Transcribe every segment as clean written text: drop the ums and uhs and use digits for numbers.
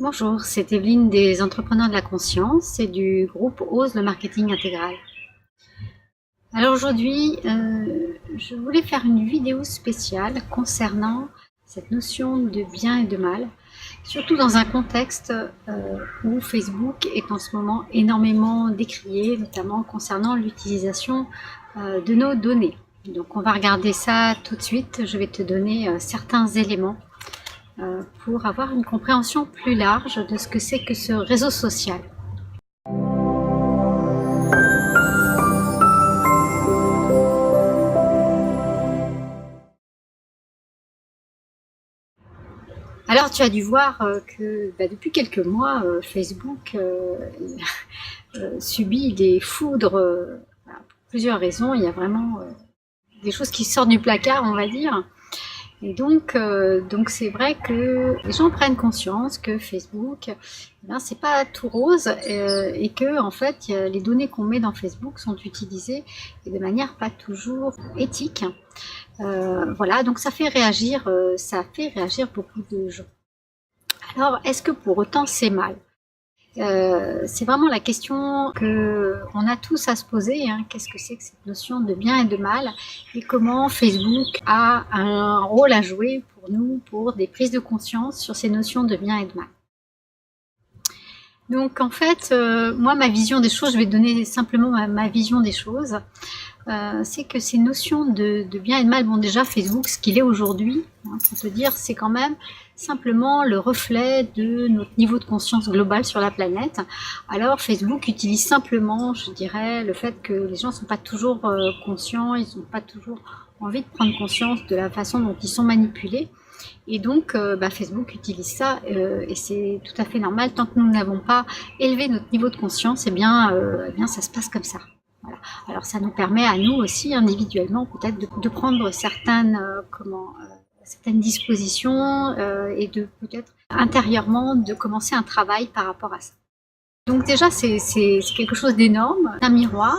Bonjour, c'est Evelyne des Entrepreneurs de la Conscience et du groupe Ose le marketing intégral. Alors aujourd'hui, je voulais faire une vidéo spéciale concernant cette notion de bien et de mal, surtout dans un contexte où Facebook est en ce moment énormément décrié, notamment concernant l'utilisation de nos données. Donc on va regarder ça tout de suite, je vais te donner certains éléments pour avoir une compréhension plus large de ce que c'est que ce réseau social. Alors tu as dû voir que depuis quelques mois, Facebook subit des foudres pour plusieurs raisons. Il y a vraiment des choses qui sortent du placard, on va dire. Et donc c'est vrai que les gens prennent conscience que Facebook, c'est pas tout rose et que en fait les données qu'on met dans Facebook sont utilisées de manière pas toujours éthique. Voilà, donc ça fait réagir beaucoup de gens. Alors, est-ce que pour autant c'est mal? C'est vraiment la question qu'on a tous à se poser, hein. Qu'est-ce que c'est que cette notion de bien et de mal, et comment Facebook a un rôle à jouer pour nous, pour des prises de conscience sur ces notions de bien et de mal. Donc en fait, moi ma vision des choses, je vais donner simplement ma vision des choses, c'est que ces notions de bien et de mal, bon déjà Facebook, ce qu'il est aujourd'hui, hein, pour te dire, c'est quand même simplement le reflet de notre niveau de conscience global sur la planète. Alors Facebook utilise simplement, je dirais, le fait que les gens ne sont pas toujours conscients, ils n'ont pas toujours envie de prendre conscience de la façon dont ils sont manipulés. Et donc Facebook utilise ça et c'est tout à fait normal. Tant que nous n'avons pas élevé notre niveau de conscience, eh bien ça se passe comme ça. Voilà. Alors ça nous permet à nous aussi individuellement peut-être de prendre certaines dispositions et de peut-être intérieurement de commencer un travail par rapport à ça. Donc déjà c'est quelque chose d'énorme, un miroir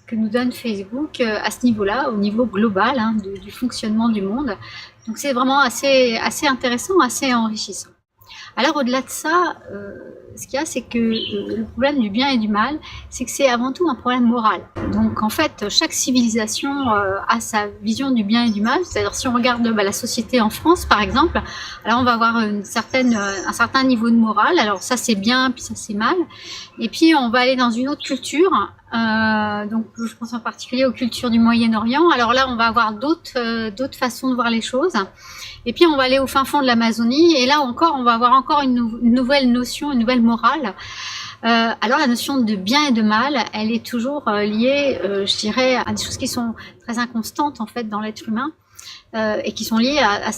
que nous donne Facebook à ce niveau-là, au niveau global hein, du fonctionnement du monde. Donc c'est vraiment assez intéressant, assez enrichissant. Alors au-delà de ça, ce qu'il y a, c'est que le problème du bien et du mal, c'est que c'est avant tout un problème moral. Donc en fait, chaque civilisation a sa vision du bien et du mal. C'est-à-dire si on regarde la société en France, par exemple, alors on va avoir un certain niveau de morale. Alors ça c'est bien, puis ça c'est mal. Et puis on va aller dans une autre culture. Donc je pense en particulier aux cultures du Moyen-Orient. Alors là, on va avoir d'autres façons de voir les choses. Et puis on va aller au fin fond de l'Amazonie, et là encore, on va avoir encore une nouvelle notion, une nouvelle morale. Alors la notion de bien et de mal, elle est toujours liée, je dirais, à des choses qui sont très inconstantes en fait dans l'être humain, et qui sont liées à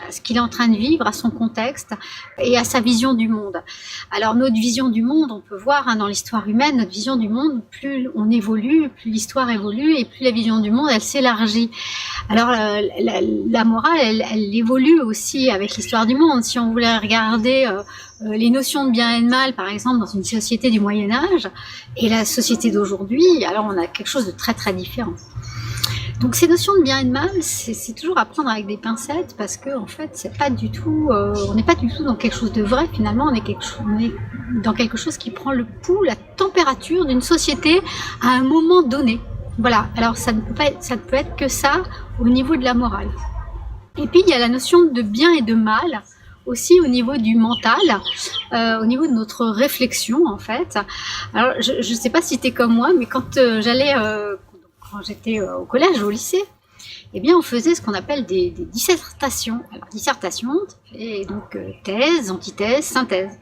ce qu'il est en train de vivre, à son contexte et à sa vision du monde. Alors notre vision du monde, on peut voir hein, dans l'histoire humaine, notre vision du monde, plus on évolue, plus l'histoire évolue et plus la vision du monde, elle s'élargit. Alors la morale, elle évolue aussi avec l'histoire du monde. Si on voulait regarder les notions de bien et de mal, par exemple, dans une société du Moyen-Âge et la société d'aujourd'hui, alors on a quelque chose de très très différent. Donc ces notions de bien et de mal, c'est toujours à prendre avec des pincettes parce que en fait, c'est pas du tout, on n'est pas du tout dans quelque chose de vrai. Finalement, on est dans quelque chose qui prend le pouls, la température d'une société à un moment donné. Voilà. Alors ça ne peut être que ça au niveau de la morale. Et puis il y a la notion de bien et de mal aussi au niveau du mental, au niveau de notre réflexion en fait. Alors je ne sais pas si tu es comme moi, mais quand j'étais au collège, au lycée, eh bien, on faisait ce qu'on appelle des dissertations. Alors, dissertation, et donc thèse, antithèse, synthèse.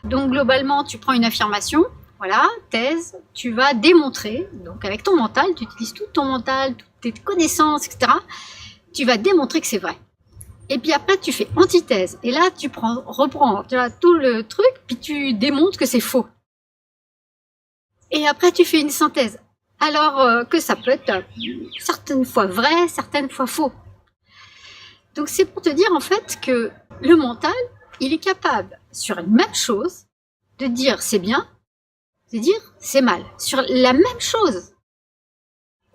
Donc, globalement, tu prends une affirmation, voilà, thèse, tu vas démontrer, donc avec ton mental, tu utilises tout ton mental, toutes tes connaissances, etc. Tu vas démontrer que c'est vrai. Et puis après, tu fais antithèse. Et là, tu reprends tout le truc, puis tu démontres que c'est faux. Et après, tu fais une synthèse. Alors que ça peut être certaines fois vrai, certaines fois faux. Donc c'est pour te dire en fait que le mental, il est capable sur une même chose de dire c'est bien, de dire c'est mal. Sur la même chose,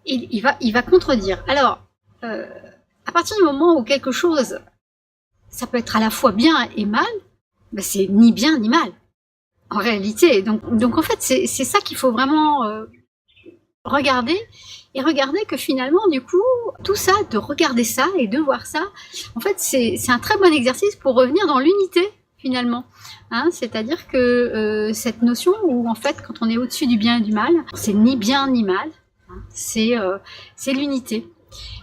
il va contredire. Alors, à partir du moment où quelque chose, ça peut être à la fois bien et mal, ben, c'est ni bien ni mal, en réalité. Donc en fait, c'est ça qu'il faut vraiment regarder, et regarder que finalement, du coup, tout ça, de regarder ça et de voir ça, en fait, c'est un très bon exercice pour revenir dans l'unité, finalement. Hein, c'est-à-dire que cette notion où, en fait, quand on est au-dessus du bien et du mal, c'est ni bien ni mal, hein, c'est l'unité.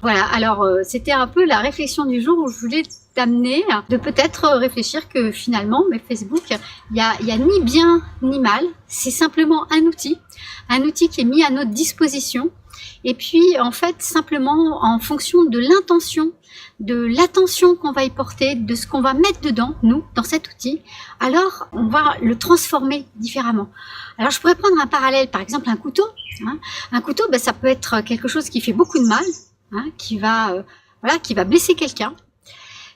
Voilà, alors c'était un peu la réflexion du jour où je voulais t'amener de peut-être réfléchir que finalement, mais Facebook, il y a ni bien ni mal, c'est simplement un outil qui est mis à notre disposition. Et puis, en fait, simplement en fonction de l'intention, de l'attention qu'on va y porter, de ce qu'on va mettre dedans, nous, dans cet outil, alors on va le transformer différemment. Alors, je pourrais prendre un parallèle, par exemple un couteau. Hein. Un couteau, ben, ça peut être quelque chose qui fait beaucoup de mal, hein, qui va blesser quelqu'un.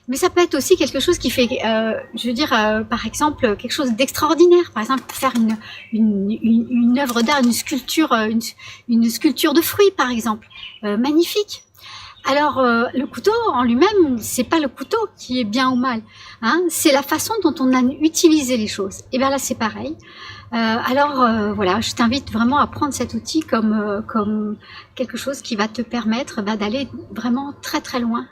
Mais ça peut être aussi quelque chose qui fait, je veux dire, par exemple, quelque chose d'extraordinaire. Par exemple, faire une œuvre d'art, une sculpture de fruits, par exemple, magnifique. Alors, le couteau en lui-même, c'est pas le couteau qui est bien ou mal, hein, c'est la façon dont on a utilisé les choses. Et bien là, c'est pareil. Alors, voilà, je t'invite vraiment à prendre cet outil comme quelque chose qui va te permettre d'aller vraiment très très loin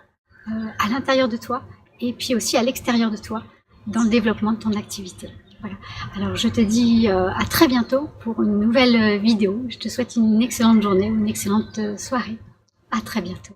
à l'intérieur de toi et puis aussi à l'extérieur de toi dans le développement de ton activité. Voilà. Alors je te dis à très bientôt pour une nouvelle vidéo. Je te souhaite une excellente journée ou une excellente soirée. À très bientôt.